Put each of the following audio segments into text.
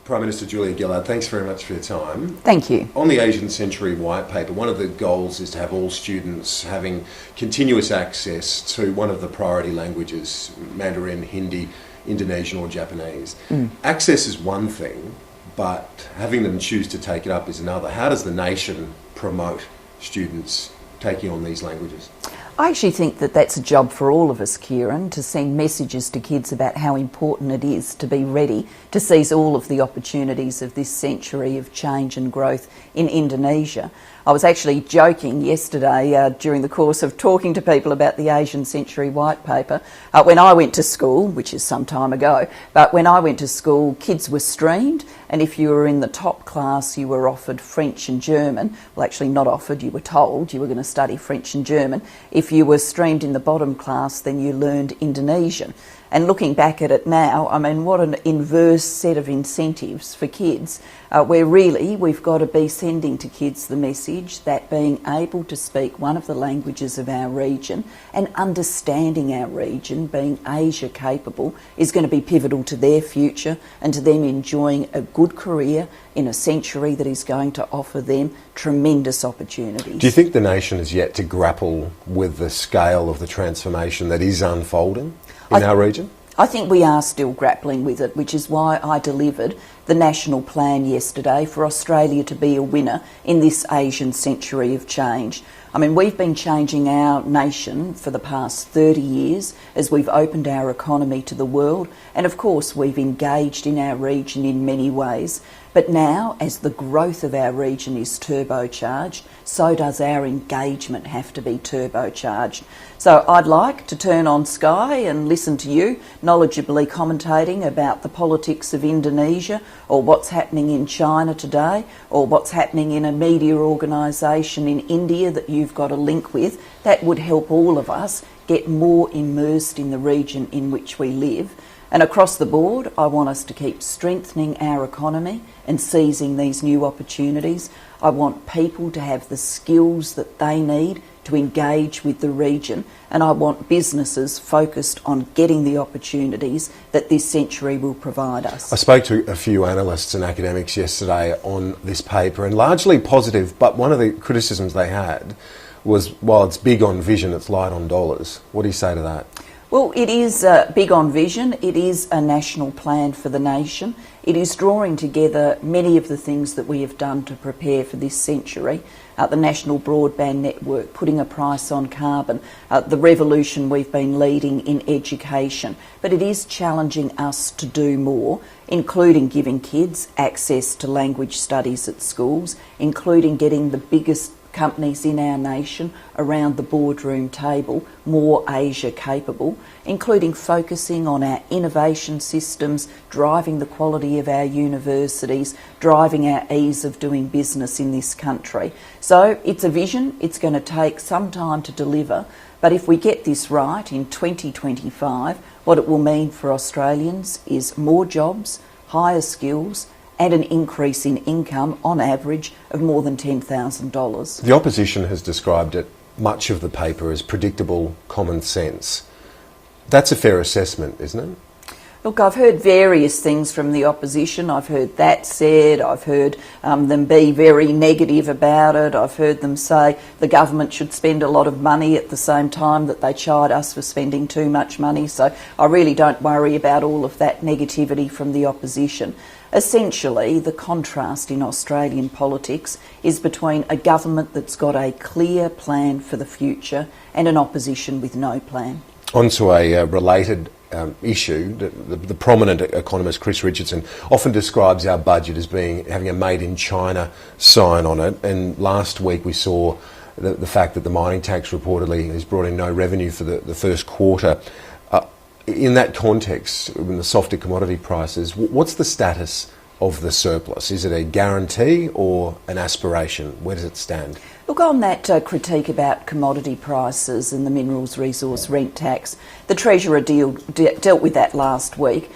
Prime Minister Julia Gillard, thanks very much for your time. Thank you. On the Asian Century White Paper, one of the goals is to have all students having continuous access to one of the priority languages, Mandarin, Hindi, Indonesian or Japanese. Access is one thing, but having them choose to take it up is another. How does the nation promote students taking on these languages? I actually think that that's a job for all of us, Kieran, to send messages to kids about how important it is to be ready to seize all of the opportunities of this century of change and growth in Indonesia. I was actually joking yesterday during the course of talking to people about the Asian Century White Paper. When I went to school, which is some time ago, but when I went to school, kids were streamed, and if you were in the top class, you were offered French and German. Well, actually not offered, you were told you were going to study French and German. If you were streamed in the bottom class, then you learned Indonesian. And looking back at it now, I mean, what an inverse set of incentives for kids, where really we've got to be sending to kids the message that being able to speak one of the languages of our region and understanding our region, being Asia capable, is going to be pivotal to their future and to them enjoying a good career in a century that is going to offer them tremendous opportunities. Do you think the nation is yet to grapple with the scale of the transformation that is unfolding in our region? I think we are still grappling with it, which is why I delivered the national plan yesterday for Australia to be a winner in this Asian century of change. I mean, we've been changing our nation for the past 30 years as we've opened our economy to the world, and of course we've engaged in our region in many ways. But now, as the growth of our region is turbocharged, so does our engagement have to be turbocharged. So I'd like to turn on Sky and listen to you knowledgeably commentating about the politics of Indonesia, or what's happening in China today, or what's happening in a media organisation in India that you've got a link with. That would help all of us get more immersed in the region in which we live. And across the board, I want us to keep strengthening our economy and seizing these new opportunities. I want people to have the skills that they need to engage with the region, and I want businesses focused on getting the opportunities that this century will provide us. I spoke to a few analysts and academics yesterday on this paper, and largely positive, but one of the criticisms they had was, while it's big on vision, it's light on dollars. What do you say to that? Well, it is big on vision. It is a national plan for the nation. It is drawing together many of the things that we have done to prepare for this century. The National Broadband Network, putting a price on carbon, the revolution we've been leading in education. But it is challenging us to do more, including giving kids access to language studies at schools, including getting the biggest companies in our nation around the boardroom table more Asia capable, including focusing on our innovation systems, driving the quality of our universities, driving our ease of doing business in this country. So it's a vision. It's going to take some time to deliver, but if we get this right in 2025, what it will mean for Australians is more jobs, higher skills, and an increase in income on average of more than $10,000. The opposition has described it, much of the paper, as predictable common sense. That's a fair assessment, isn't it? Look, I've heard various things from the opposition. I've heard that said. I've heard them be very negative about it. I've heard them say the government should spend a lot of money at the same time that they chide us for spending too much money. So I really don't worry about all of that negativity from the opposition. Essentially, the contrast in Australian politics is between a government that's got a clear plan for the future and an opposition with no plan. On to a related issue. The prominent economist Chris Richardson often describes our budget as having a made in China sign on it, and last week we saw the fact that the mining tax reportedly has brought in no revenue for the first quarter. In that context, in the softer commodity prices, what's the status of the surplus? Is it a guarantee or an aspiration? Where does it stand? Look, on that critique about commodity prices and the minerals resource rent tax, the Treasurer dealt with that last week.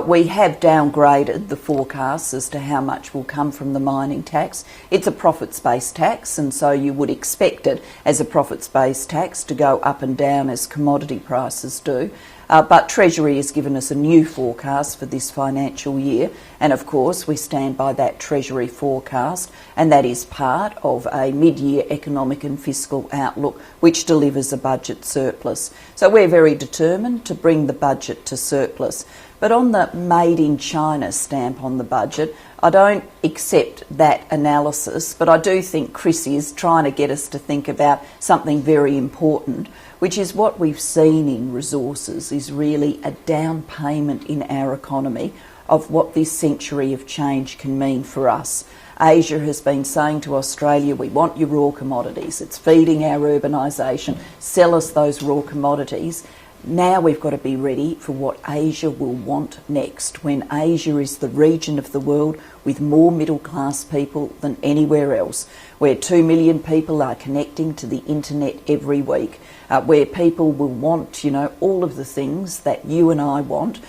We have downgraded the forecasts as to how much will come from the mining tax. It's a profits-based tax, and so you would expect it as a profits-based tax to go up and down as commodity prices do. But Treasury has given us a new forecast for this financial year, and of course we stand by that Treasury forecast, and that is part of a mid-year economic and fiscal outlook which delivers a budget surplus. So we're very determined to bring the budget to surplus. But on the Made in China stamp on the budget, I don't accept that analysis, but I do think Chris is trying to get us to think about something very important, which is what we've seen in resources is really a down payment in our economy of what this century of change can mean for us. Asia has been saying to Australia, we want your raw commodities. It's feeding our urbanisation. Sell us those raw commodities. Now we've got to be ready for what Asia will want next, when Asia is the region of the world with more middle class people than anywhere else, where 2 million people are connecting to the internet every week, where people will want, all of the things that you and I want,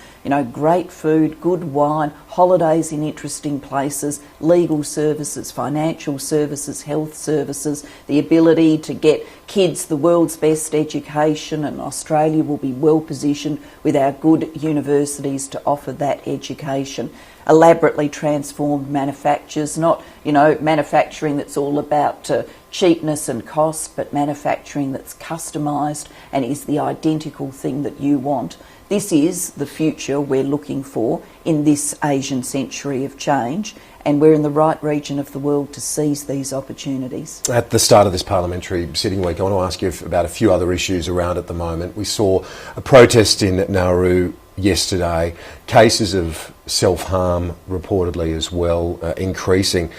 great food, good wine, holidays in interesting places, legal services, financial services, health services, the ability to get kids the world's best education, and Australia will be well positioned with our good universities to offer that education. Elaborately transformed manufactures, not manufacturing that's all about cheapness and cost, but manufacturing that's customised and is the identical thing that you want. This is the future we're looking for in this Asian century of change, and we're in the right region of the world to seize these opportunities. At the start of this parliamentary sitting week, I want to ask you about a few other issues around at the moment. We saw a protest in Nauru yesterday, cases of self-harm reportedly as well increasing.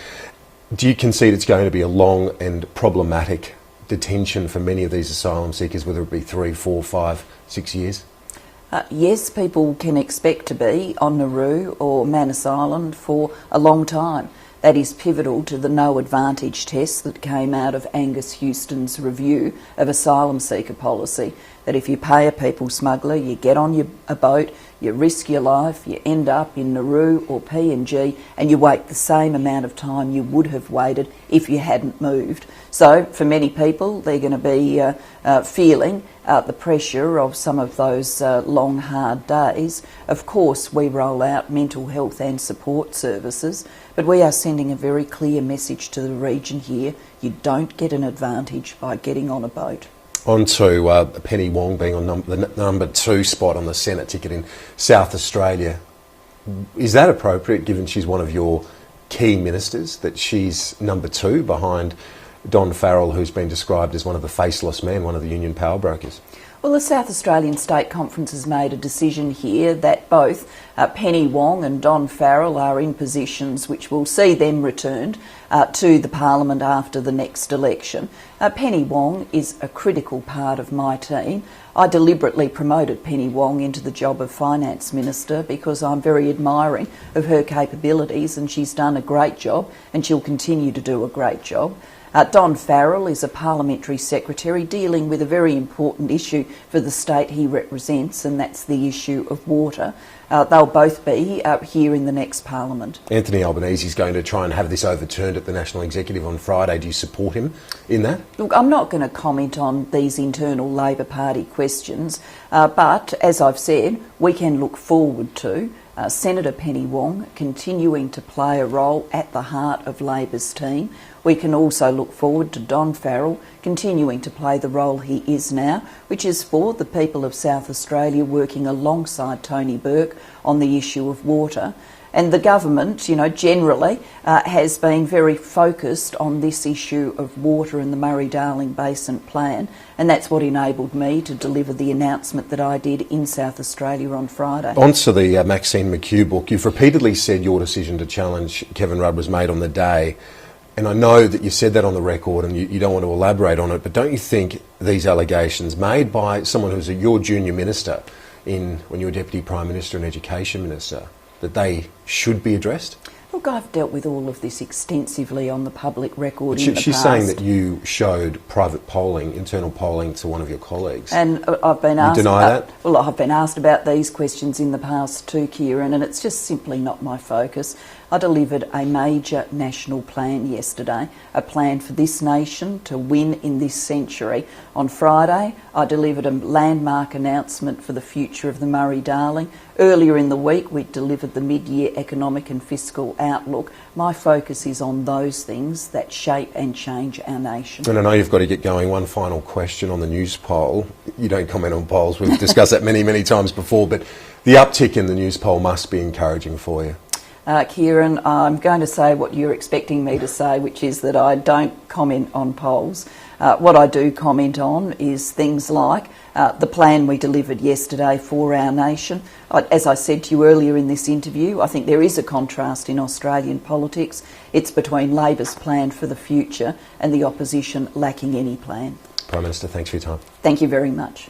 Do you concede it's going to be a long and problematic detention for many of these asylum seekers, whether it be 3, 4, 5, 6 years? Yes, people can expect to be on Nauru or Manus Island for a long time. That is pivotal to the no advantage test that came out of Angus Houston's review of asylum seeker policy, that if you pay a people smuggler, you get on a boat, you risk your life, you end up in Nauru or PNG, and you wait the same amount of time you would have waited if you hadn't moved. So for many people, they're going to be feeling the pressure of some of those long, hard days. Of course, we roll out mental health and support services, but we are sending a very clear message to the region here. You don't get an advantage by getting on a boat. On to Penny Wong being on the number 2 spot on the Senate ticket in South Australia. Is that appropriate, given she's one of your key ministers, that she's number 2 behind Don Farrell, who's been described as one of the faceless men, one of the union power brokers? Well, the South Australian State Conference has made a decision here that both Penny Wong and Don Farrell are in positions which will see them returned to the Parliament after the next election. Penny Wong is a critical part of my team. I deliberately promoted Penny Wong into the job of Finance Minister because I'm very admiring of her capabilities, and she's done a great job and she'll continue to do a great job. Don Farrell is a parliamentary secretary dealing with a very important issue for the state he represents, and that's the issue of water. They'll both be here in the next parliament. Anthony Albanese is going to try and have this overturned at the National Executive on Friday. Do you support him in that? Look, I'm not going to comment on these internal Labor Party questions, but as I've said, we can look forward to Senator Penny Wong continuing to play a role at the heart of Labor's team. We can also look forward to Don Farrell continuing to play the role he is now, which is for the people of South Australia, working alongside Tony Burke on the issue of water. And the government, generally has been very focused on this issue of water and the Murray-Darling Basin Plan, and that's what enabled me to deliver the announcement that I did in South Australia on Friday. On to the Maxine McHugh book. You've repeatedly said your decision to challenge Kevin Rudd was made on the day, and I know that you said that on the record and you don't want to elaborate on it, but don't you think these allegations made by someone who's your junior minister when you were Deputy Prime Minister and Education Minister, that they should be addressed? Look, I've dealt with all of this extensively on the public record in the past. She's saying that you showed private polling, internal polling, to one of your colleagues. And I've been asked... You deny that? Well, I've been asked about these questions in the past too, Kieran, and it's just simply not my focus. I delivered a major national plan yesterday, a plan for this nation to win in this century. On Friday, I delivered a landmark announcement for the future of the Murray-Darling. Earlier in the week, we delivered the mid-year economic and fiscal outlook. My focus is on those things that shape and change our nation. And I know you've got to get going. One final question on the Newspoll. You don't comment on polls. We've discussed that many, many times before, but the uptick in the Newspoll must be encouraging for you. Kieran, I'm going to say what you're expecting me to say, which is that I don't comment on polls. What I do comment on is things like the plan we delivered yesterday for our nation. As I said to you earlier in this interview, I think there is a contrast in Australian politics. It's between Labor's plan for the future and the opposition lacking any plan. Prime Minister, thanks for your time. Thank you very much.